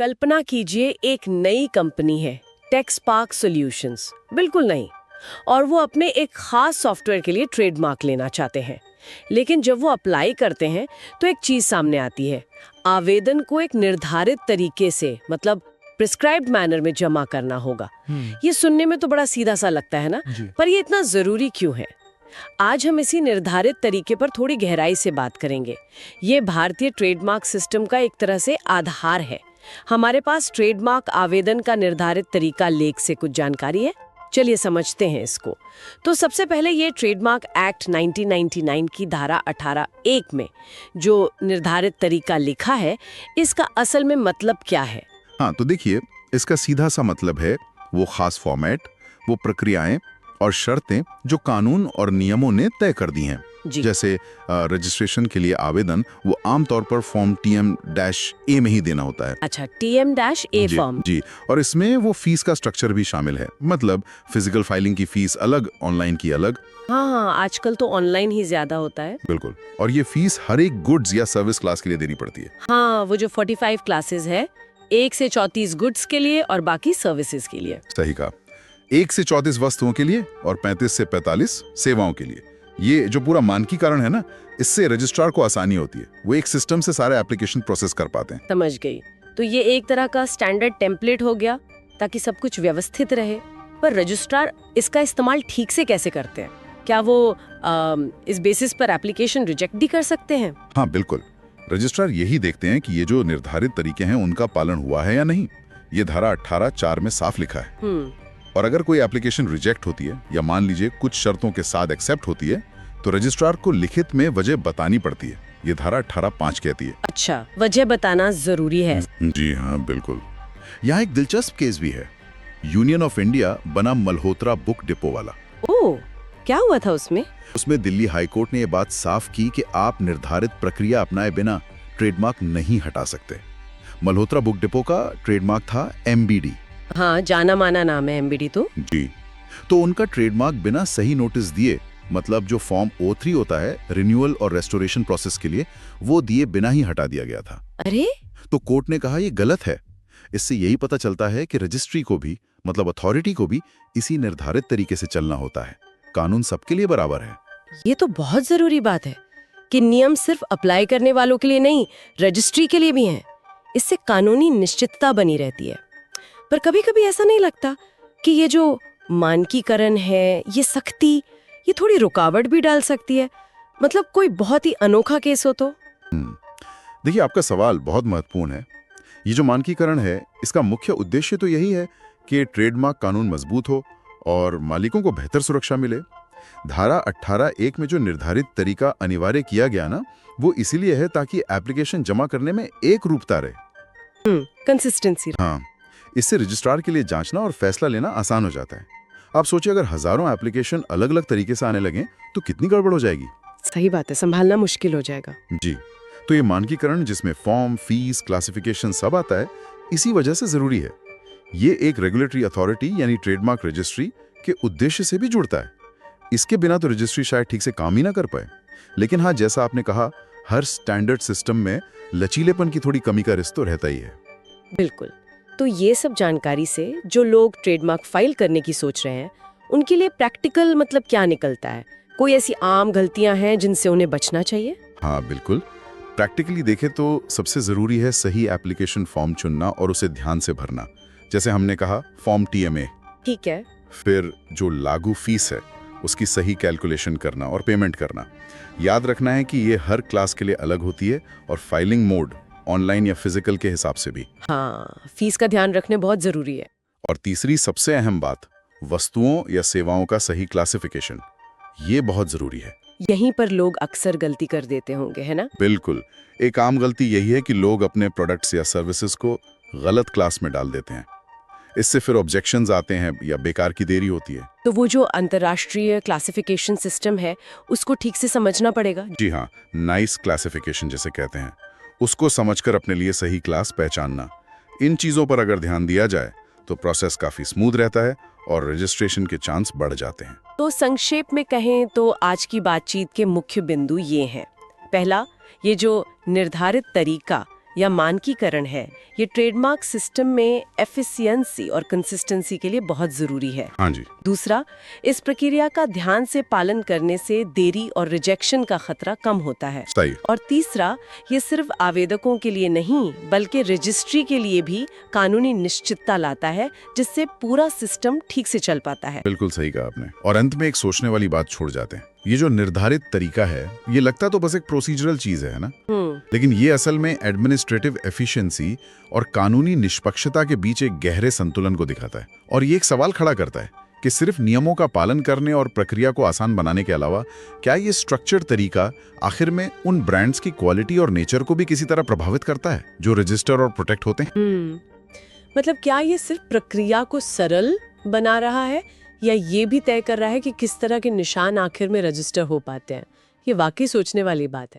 कल्पना कीजिए एक नई कंपनी है, टेक्सपार्क सॉल्यूशंस, बिल्कुल नहीं, और वो अपने एक खास सॉफ्टवेयर के लिए ट्रेडमार्क लेना चाहते हैं। लेकिन जब वो अप्लाई करते हैं तो एक चीज सामने आती है, आवेदन को एक निर्धारित तरीके से, मतलब प्रिस्क्राइब्ड मैनर में जमा करना होगा। ये सुनने में तो बड़ा सीधा सा लगता है ना, पर ये इतना जरूरी क्यों है? आज हम इसी निर्धारित तरीके पर थोड़ी गहराई से बात करेंगे। ये भारतीय ट्रेडमार्क सिस्टम का एक तरह से आधार है। हमारे पास ट्रेडमार्क आवेदन का निर्धारित तरीका लेख से कुछ जानकारी है, चलिए समझते हैं इसको। तो सबसे पहले ये ट्रेडमार्क एक्ट 1999 की धारा 18(1) में जो निर्धारित तरीका लिखा है, इसका असल में मतलब क्या है? हाँ, तो देखिए, इसका सीधा सा मतलब है वो खास फॉर्मेट, वो प्रक्रियाएं और शर्तें जो कानून और नियमों ने तय कर दी हैं। जैसे रजिस्ट्रेशन के लिए आवेदन वो आमतौर पर फॉर्म TM-A में ही देना होता है। अच्छा, TM-A फॉर्म। जी, और इसमें वो फीस का स्ट्रक्चर भी शामिल है, मतलब फिजिकल फाइलिंग की फीस अलग, ऑनलाइन की अलग। हाँ, आजकल तो ऑनलाइन ही ज्यादा होता है। बिल्कुल, और ये फीस हर एक गुड्स या सर्विस क्लास के लिए देनी पड़ती है। हाँ, वो जो 45 क्लासेस है, 1 से 34 गुड्स के लिए और बाकी सर्विसेज के लिए। सही कहा, 1 से 34 वस्तुओं के लिए और 35 से 45 सेवाओं के लिए। ये जो पूरा मानकीकरण है ना, इससे रजिस्ट्रार को आसानी होती है, वो एक सिस्टम से सारे एप्लीकेशन प्रोसेस कर पाते हैं। समझ गई। तो ये एक तरह का स्टैंडर्ड टेम्पलेट हो गया ताकि सब कुछ व्यवस्थित रहे। पर रजिस्ट्रार इसका इस्तेमाल ठीक से कैसे करते हैं? क्या वो इस बेसिस पर एप्लीकेशन रिजेक्ट भी कर सकते हैं? हाँ बिल्कुल, रजिस्ट्रार यही देखते हैं कि ये जो निर्धारित तरीके हैं उनका पालन हुआ है या नहीं। ये धारा 18(4) में साफ लिखा है। और अगर कोई एप्लीकेशन रिजेक्ट होती है या मान लीजिए कुछ शर्तों के साथ एक्सेप्ट होती है, तो रजिस्ट्रार को लिखित में वजह बतानी पड़ती है। ये धारा 18(5) कहती है। अच्छा, वजह बताना जरूरी है। जी हाँ, बिल्कुल। यहाँ एक दिलचस्प केस भी है, यूनियन ऑफ इंडिया बना मल्होत्रा बुक डिपो वाला। ओह, क्या हुआ था उसमें? उसमें दिल्ली हाईकोर्ट ने ये बात साफ की कि आप निर्धारित प्रक्रिया अपनाए बिना ट्रेडमार्क नहीं हटा सकते। मल्होत्रा बुक डिपो का ट्रेडमार्क था MBD। हाँ, जाना माना नाम है MBD तो। जी, तो उनका ट्रेडमार्क बिना सही नोटिस दिए, मतलब जो फॉर्म O3 होता है रिन्यूअल और रेस्टोरेशन प्रोसेस के लिए, वो दिए बिना ही हटा दिया गया था। अरे, तो कोर्ट ने कहा ये गलत है। इससे यही पता चलता है कि रजिस्ट्री को भी, मतलब अथॉरिटी को भी इसी निर्धारित तरीके से चलना होता है। कानून सबके लिए बराबर है। ये तो बहुत जरूरी बात है कि नियम सिर्फ अप्लाई करने वालों के लिए नहीं, रजिस्ट्री के लिए भी हैं। इससे कानूनी निश्चितता बनी रहती है। पर कभी-कभी ऐसा नहीं लगता कि ये जो मानकीकरण है, ये सख्ती, ये थोड़ी रुकावट भी डाल सकती है? मतलब कोई बहुत ही अनोखा केस हो तो? देखिए, आपका सवाल बहुत महत्वपूर्ण है। ये जो मानकीकरण है, इसका मुख्य उद्देश्य तो यही है कि ट्रेडमार्क कानून मजबूत हो और मालिकों को बेहतर सुरक्षा मिले। धारा 18(1) में जो निर्धारित तरीका अनिवार्य किया गया ना, वो इसीलिए है ताकि एप्लीकेशन जमा करने में एक रूपता रहे। कंसिस्टेंसी। हाँ, इससे रजिस्ट्रार के लिए जांचना और फैसला लेना आसान हो जाता है। आप सोचिए, अगर हजारों एप्लीकेशन अलग अलग तरीके से आने लगे तो कितनी गड़बड़ हो जाएगी। सही बात है, संभालना मुश्किल हो जाएगा। जी, तो ये मानकीकरण जिसमें फॉर्म, फीस, क्लासिफिकेशन सब आता है, इसी वजह से जरूरी है। ये एक रेगुलेटरी अथॉरिटी यानी ट्रेडमार्क रजिस्ट्री के उद्देश्य से भी जुड़ता है। इसके बिना तो रजिस्ट्री शायद ठीक से काम ही ना कर पाए। लेकिन हाँ, जैसा आपने कहा, हर स्टैंडर्ड सिस्टम में लचीलेपन की थोड़ी कमी का रिश्ता तो रहता ही है। बिल्कुल। तो ये सब जानकारी से जो लोग ट्रेडमार्क फाइल करने की सोच रहे हैं, उनके लिए प्रैक्टिकल मतलब क्या निकलता है? कोई ऐसी आम गलतियां हैं जिनसे उन्हें बचना चाहिए? हाँ बिल्कुल, प्रैक्टिकली देखें तो सबसे जरूरी है सही एप्लीकेशन फॉर्म चुनना और उसे ध्यान से भरना। जैसे हमने कहा, फॉर्म TMA। ठीक है। फिर जो लागू फीस है उसकी सही कैलकुलेशन करना और पेमेंट करना। याद रखना है कि ये हर क्लास के लिए अलग होती है और फाइलिंग मोड ऑनलाइन या फिजिकल के हिसाब से भी। हाँ, फीस का ध्यान रखने बहुत जरूरी है। और तीसरी सबसे अहम बात, वस्तुओं या सेवाओं का सही क्लासिफिकेशन, ये बहुत जरूरी है। यहीं पर लोग अक्सर गलती कर देते होंगे, है ना? बिल्कुल, एक आम गलती यही है कि लोग अपने प्रोडक्ट्स या सर्विसेज को गलत क्लास में डाल देते हैं। इससे फिर ऑब्जेक्शंस आते हैं या बेकार की देरी होती है। तो वो जो अंतर्राष्ट्रीय क्लासिफिकेशन सिस्टम है, उसको ठीक से समझना पड़ेगा। जी हाँ, नाइस क्लासिफिकेशन जिसे कहते हैं, उसको समझकर अपने लिए सही क्लास पहचानना। इन चीजों पर अगर ध्यान दिया जाए तो प्रोसेस काफी स्मूथ रहता है और रजिस्ट्रेशन के चांस बढ़ जाते हैं। तो संक्षेप में कहें तो आज की बातचीत के मुख्य बिंदु ये हैं। पहला, ये जो निर्धारित तरीका या मानकीकरण है, ये ट्रेडमार्क सिस्टम में एफिशिएंसी और कंसिस्टेंसी के लिए बहुत जरूरी है। हाँ जी। दूसरा, इस प्रक्रिया का ध्यान से पालन करने से देरी और रिजेक्शन का खतरा कम होता है। सही। और तीसरा, ये सिर्फ आवेदकों के लिए नहीं बल्कि रजिस्ट्री के लिए भी कानूनी निश्चितता लाता है, जिससे पूरा सिस्टम ठीक से चल पाता है। बिल्कुल सही कहा आपने। और अंत में एक सोचने वाली बात छोड़ जाते हैं, ये जो निर्धारित तरीका है, ये लगता तो बस एक प्रोसीजरल चीज है ना, लेकिन ये असल में एडमिनिस्ट्रेटिव एफिशिएंसी और कानूनी निष्पक्षता के बीच एक गहरे संतुलन को दिखाता है। और ये एक सवाल खड़ा करता है कि सिर्फ नियमों का पालन करने और प्रक्रिया को आसान बनाने के अलावा क्या ये स्ट्रक्चर्ड तरीका आखिर में उन ब्रांड्स की क्वालिटी और नेचर को भी किसी तरह प्रभावित करता है जो रजिस्टर और प्रोटेक्ट होते हैं? मतलब क्या ये सिर्फ प्रक्रिया को सरल बना रहा है या ये भी तय कर रहा है कि किस तरह के निशान आखिर में रजिस्टर हो पाते हैं? ये वाकई सोचने वाली बात है।